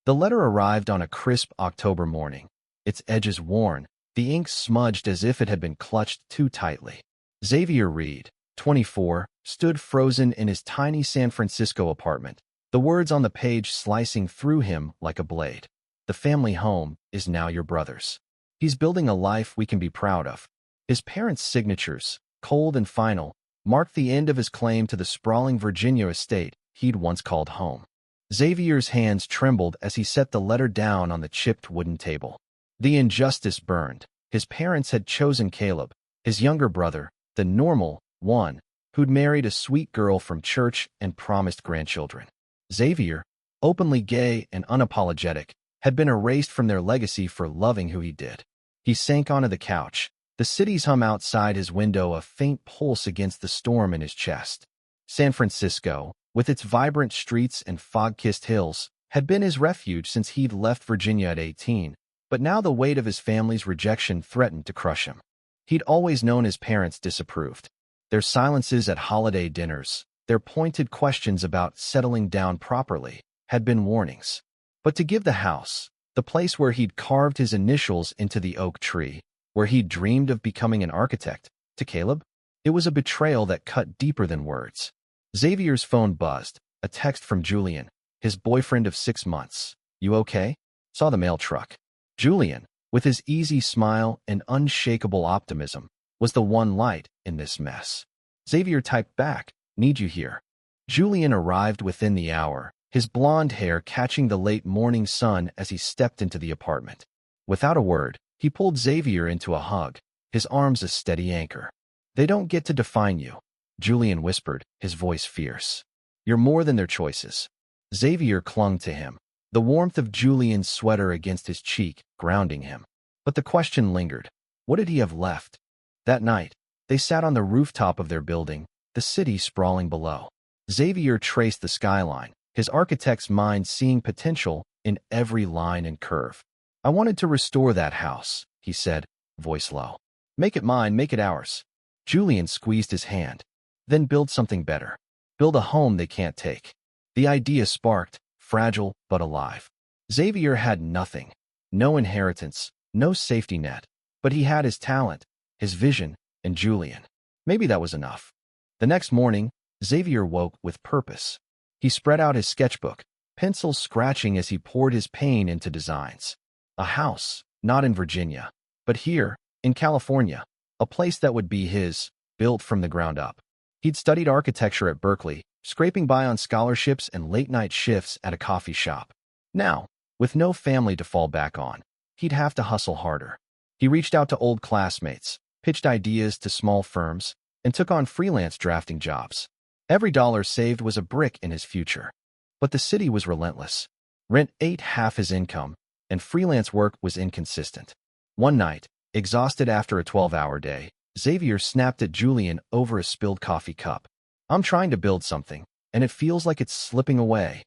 The letter arrived on a crisp October morning, its edges worn, the ink smudged as if it had been clutched too tightly. Xavier Reed, 24, stood frozen in his tiny San Francisco apartment, the words on the page slicing through him like a blade. The family home is now your brother's. He's building a life we can be proud of. His parents' signatures, cold and final, marked the end of his claim to the sprawling Virginia estate he'd once called home. Xavier's hands trembled as he set the letter down on the chipped wooden table. The injustice burned. His parents had chosen Caleb, his younger brother, the normal one, who'd married a sweet girl from church and promised grandchildren. Xavier, openly gay and unapologetic, had been erased from their legacy for loving who he did. He sank onto the couch, the city's hum outside his window a faint pulse against the storm in his chest. San Francisco, with its vibrant streets and fog-kissed hills, had been his refuge since he'd left Virginia at 18, but now the weight of his family's rejection threatened to crush him. He'd always known his parents disapproved. Their silences at holiday dinners, their pointed questions about settling down properly, had been warnings. But to give the house, the place where he'd carved his initials into the oak tree, where he'd dreamed of becoming an architect, to Caleb, it was a betrayal that cut deeper than words. Xavier's phone buzzed, a text from Julian, his boyfriend of 6 months. "You okay?" Saw the mail truck. Julian, with his easy smile and unshakable optimism, was the one light in this mess. Xavier typed back, "Need you here." Julian arrived within the hour, his blonde hair catching the late morning sun as he stepped into the apartment. Without a word, he pulled Xavier into a hug, his arms a steady anchor. "They don't get to define you," Julian whispered, his voice fierce. "You're more than their choices." Xavier clung to him, the warmth of Julian's sweater against his cheek, grounding him. But the question lingered. What did he have left? That night, they sat on the rooftop of their building, the city sprawling below. Xavier traced the skyline, his architect's mind seeing potential in every line and curve. "I wanted to restore that house," he said, voice low. "Make it mine, make it ours." Julian squeezed his hand. "Then build something better. Build a home they can't take." The idea sparked, fragile but alive. Xavier had nothing. No inheritance, no safety net. But he had his talent, his vision, and Julian. Maybe that was enough. The next morning, Xavier woke with purpose. He spread out his sketchbook, pencils scratching as he poured his pain into designs. A house, not in Virginia, but here, in California, a place that would be his, built from the ground up. He'd studied architecture at Berkeley, scraping by on scholarships and late-night shifts at a coffee shop. Now, with no family to fall back on, he'd have to hustle harder. He reached out to old classmates, pitched ideas to small firms, and took on freelance drafting jobs. Every dollar saved was a brick in his future. But the city was relentless. Rent ate half his income, and freelance work was inconsistent. One night, exhausted after a 12-hour day, Xavier snapped at Julian over a spilled coffee cup. "I'm trying to build something, and it feels like it's slipping away."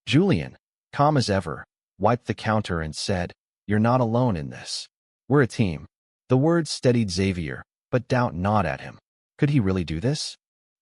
Julian, calm as ever, wiped the counter and said, "You're not alone in this. We're a team." The words steadied Xavier, but doubt gnawed at him. Could he really do this?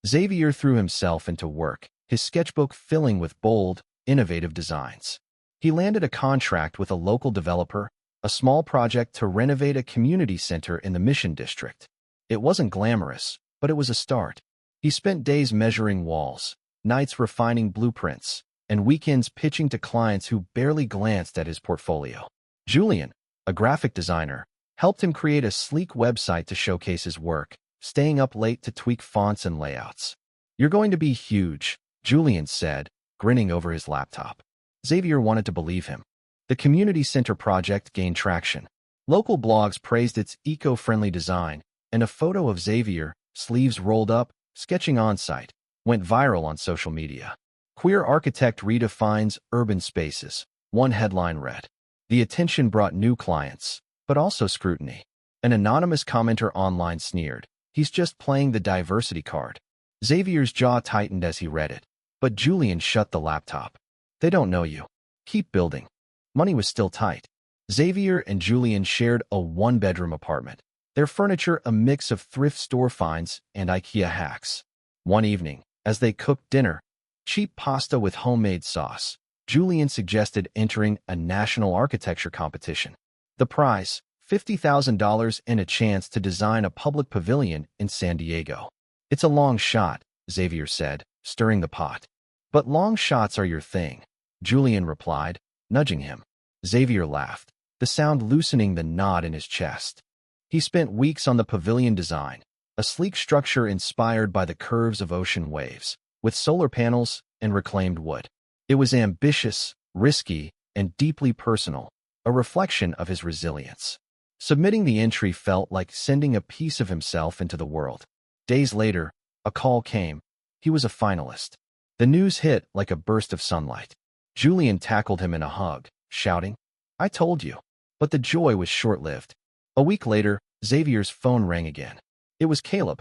Xavier threw himself into work, his sketchbook filling with bold, innovative designs. He landed a contract with a local developer, a small project to renovate a community center in the Mission District. It wasn't glamorous, but it was a start. He spent days measuring walls, nights refining blueprints, and weekends pitching to clients who barely glanced at his portfolio. Julian, a graphic designer, helped him create a sleek website to showcase his work, staying up late to tweak fonts and layouts. "You're going to be huge," Julian said, grinning over his laptop. Xavier wanted to believe him. The community center project gained traction. Local blogs praised its eco-friendly design, and a photo of Xavier, sleeves rolled up, sketching on-site, went viral on social media. "Queer architect redefines urban spaces," one headline read. The attention brought new clients, but also scrutiny. An anonymous commenter online sneered, "He's just playing the diversity card." Xavier's jaw tightened as he read it, but Julian shut the laptop. "They don't know you. Keep building." Money was still tight. Xavier and Julian shared a one-bedroom apartment, their furniture a mix of thrift store finds and IKEA hacks. One evening, as they cooked dinner, cheap pasta with homemade sauce, Julian suggested entering a national architecture competition. The prize, $50,000 and a chance to design a public pavilion in San Diego. It's a long shot, Xavier said, stirring the pot. But long shots are your thing, Julian replied, nudging him. Xavier laughed, the sound loosening the knot in his chest. He spent weeks on the pavilion design, a sleek structure inspired by the curves of ocean waves, with solar panels and reclaimed wood. It was ambitious, risky, and deeply personal, a reflection of his resilience. Submitting the entry felt like sending a piece of himself into the world. Days later, a call came. He was a finalist. The news hit like a burst of sunlight. Julian tackled him in a hug, shouting, "I told you." But the joy was short-lived. A week later, Xavier's phone rang again. It was Caleb.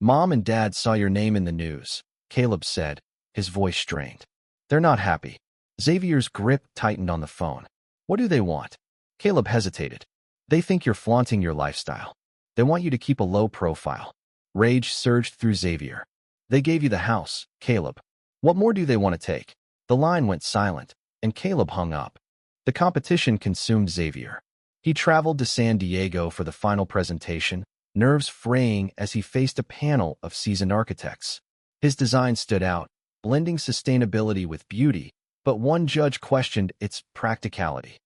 "Mom and Dad saw your name in the news," Caleb said, his voice strained. "They're not happy." Xavier's grip tightened on the phone. "What do they want?" Caleb hesitated. "They think you're flaunting your lifestyle. They want you to keep a low profile." Rage surged through Xavier. "They gave you the house, Caleb. What more do they want to take?" The line went silent, and Caleb hung up. The competition consumed Xavier. He traveled to San Diego for the final presentation, nerves fraying as he faced a panel of seasoned architects. His design stood out, blending sustainability with beauty, but one judge questioned its practicality.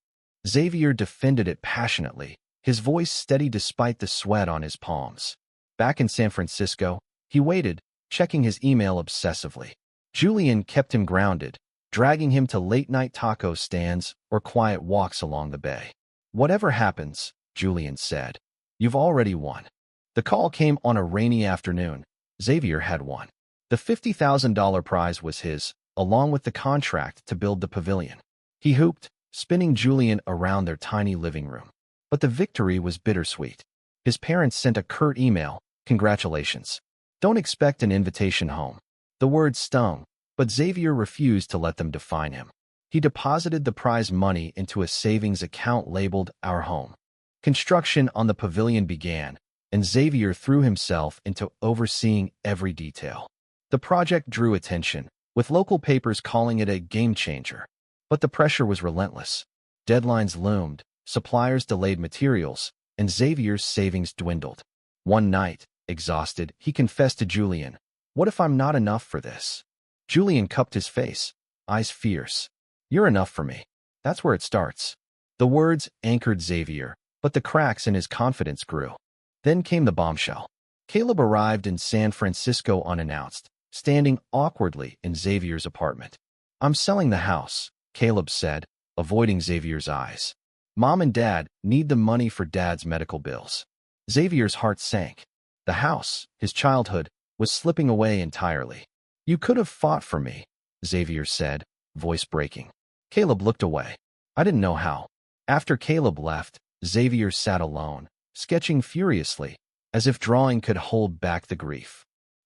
Xavier defended it passionately, his voice steady despite the sweat on his palms. Back in San Francisco, he waited, checking his email obsessively. Julian kept him grounded, dragging him to late-night taco stands or quiet walks along the bay. "Whatever happens," Julian said, "you've already won." The call came on a rainy afternoon. Xavier had won. The $50,000 prize was his, along with the contract to build the pavilion. He hooped, spinning Julian around their tiny living room. But the victory was bittersweet. His parents sent a curt email, "Congratulations. Don't expect an invitation home." The words stung, but Xavier refused to let them define him. He deposited the prize money into a savings account labeled Our Home. Construction on the pavilion began, and Xavier threw himself into overseeing every detail. The project drew attention, with local papers calling it a game changer. But the pressure was relentless. Deadlines loomed, suppliers delayed materials, and Xavier's savings dwindled. One night, exhausted, he confessed to Julian, "What if I'm not enough for this?" Julian cupped his face, eyes fierce. "You're enough for me. That's where it starts." The words anchored Xavier, but the cracks in his confidence grew. Then came the bombshell. Caleb arrived in San Francisco unannounced, standing awkwardly in Xavier's apartment. "I'm selling the house," Caleb said, avoiding Xavier's eyes. "Mom and Dad need the money for Dad's medical bills." Xavier's heart sank. The house, his childhood, was slipping away entirely. "You could have fought for me," Xavier said, voice breaking. Caleb looked away. "I didn't know how." After Caleb left, Xavier sat alone, sketching furiously, as if drawing could hold back the grief.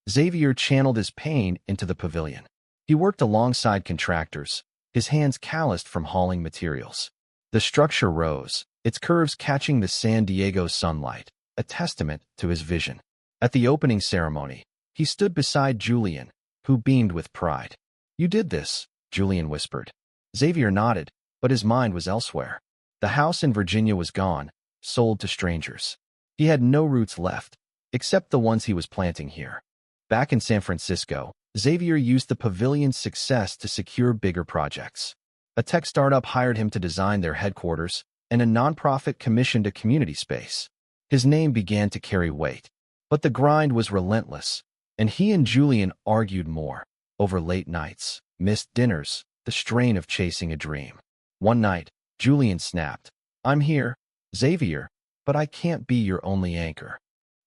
Xavier channeled his pain into the pavilion. He worked alongside contractors, his hands calloused from hauling materials. The structure rose, its curves catching the San Diego sunlight, a testament to his vision. At the opening ceremony, he stood beside Julian, who beamed with pride. "You did this," Julian whispered. Xavier nodded, but his mind was elsewhere. The house in Virginia was gone, sold to strangers. He had no roots left, except the ones he was planting here. Back in San Francisco, Xavier used the pavilion's success to secure bigger projects. A tech startup hired him to design their headquarters, and a nonprofit commissioned a community space. His name began to carry weight. But the grind was relentless, and he and Julian argued more, over late nights, missed dinners, the strain of chasing a dream. One night, Julian snapped, "I'm here, Xavier, but I can't be your only anchor."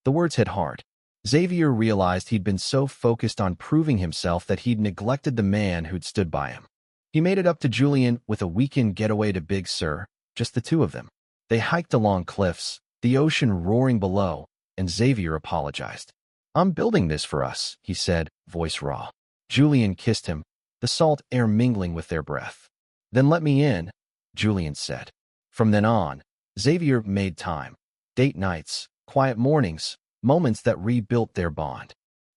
The words hit hard. Xavier realized he'd been so focused on proving himself that he'd neglected the man who'd stood by him. He made it up to Julian with a weekend getaway to Big Sur, just the two of them. They hiked along cliffs, the ocean roaring below, and Xavier apologized. "I'm building this for us," he said, voice raw. Julian kissed him, the salt air mingling with their breath. "Then let me in," Julian said. From then on, Xavier made time. Date nights, quiet mornings, moments that rebuilt their bond.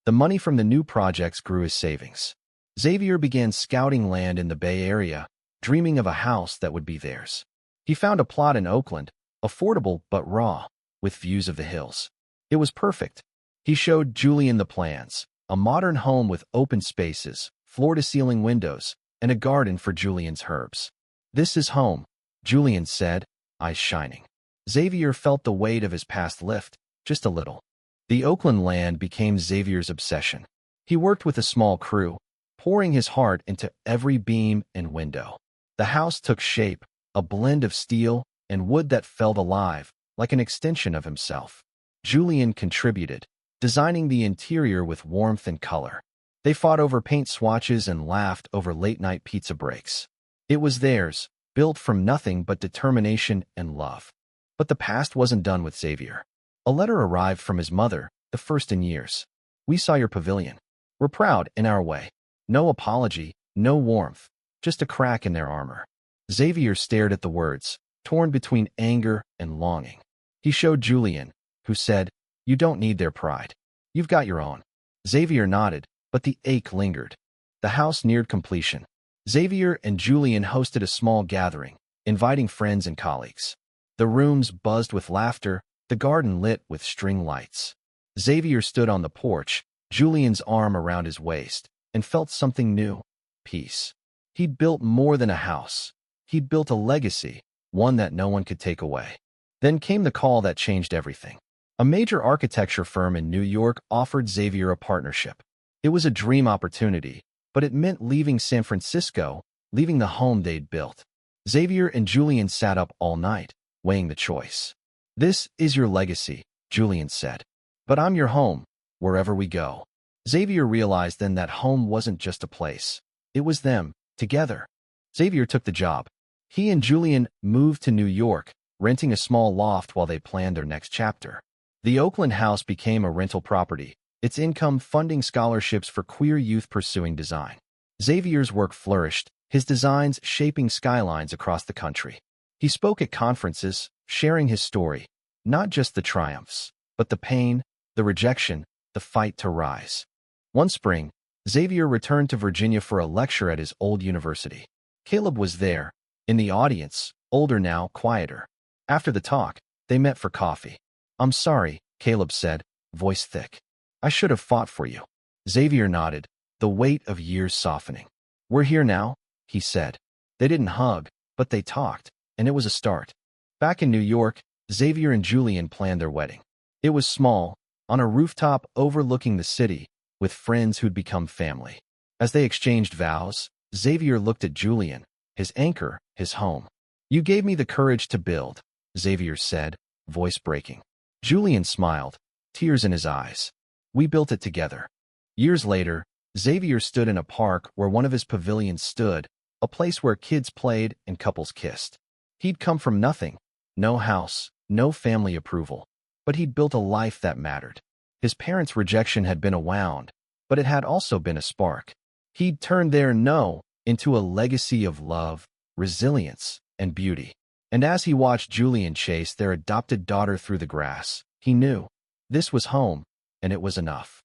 The money from the new projects grew his savings. Xavier began scouting land in the Bay Area, dreaming of a house that would be theirs. He found a plot in Oakland, affordable but raw, with views of the hills. It was perfect. He showed Julian the plans, a modern home with open spaces, floor-to-ceiling windows, and a garden for Julian's herbs. "This is home," Julian said, eyes shining. Xavier felt the weight of his past lift, just a little. The Oakland land became Xavier's obsession. He worked with a small crew, pouring his heart into every beam and window. The house took shape, a blend of steel and wood that felt alive, like an extension of himself. Julian contributed, designing the interior with warmth and color. They fought over paint swatches and laughed over late-night pizza breaks. It was theirs, built from nothing but determination and love. But the past wasn't done with Xavier. A letter arrived from his mother, the first in years. "We saw your pavilion. We're proud in our way." No apology, no warmth, just a crack in their armor. Xavier stared at the words, torn between anger and longing. He showed Julian, who said, "You don't need their pride. You've got your own." Xavier nodded, but the ache lingered. The house neared completion. Xavier and Julian hosted a small gathering, inviting friends and colleagues. The rooms buzzed with laughter, the garden lit with string lights. Xavier stood on the porch, Julian's arm around his waist, and felt something new: peace. He'd built more than a house. He'd built a legacy, one that no one could take away. Then came the call that changed everything. A major architecture firm in New York offered Xavier a partnership. It was a dream opportunity, but it meant leaving San Francisco, leaving the home they'd built. Xavier and Julian sat up all night, weighing the choice. "This is your legacy," Julian said. "But I'm your home, wherever we go." Xavier realized then that home wasn't just a place. It was them, together. Xavier took the job. He and Julian moved to New York, renting a small loft while they planned their next chapter. The Oakland house became a rental property, its income funding scholarships for queer youth pursuing design. Xavier's work flourished, his designs shaping skylines across the country. He spoke at conferences, sharing his story, not just the triumphs, but the pain, the rejection, the fight to rise. One spring, Xavier returned to Virginia for a lecture at his old university. Caleb was there, in the audience, older now, quieter. After the talk, they met for coffee. "I'm sorry," Caleb said, voice thick. "I should have fought for you." Xavier nodded, the weight of years softening. "We're here now," he said. They didn't hug, but they talked, and it was a start. Back in New York, Xavier and Julian planned their wedding. It was small, on a rooftop overlooking the city, with friends who'd become family. As they exchanged vows, Xavier looked at Julian, his anchor, his home. "You gave me the courage to build," Xavier said, voice breaking. Julian smiled, tears in his eyes. "We built it together." Years later, Xavier stood in a park where one of his pavilions stood, a place where kids played and couples kissed. He'd come from nothing, no house, no family approval, but he'd built a life that mattered. His parents' rejection had been a wound, but it had also been a spark. He'd turned their no into a legacy of love, resilience, and beauty. And as he watched Julian chase their adopted daughter through the grass, he knew this was home, and it was enough.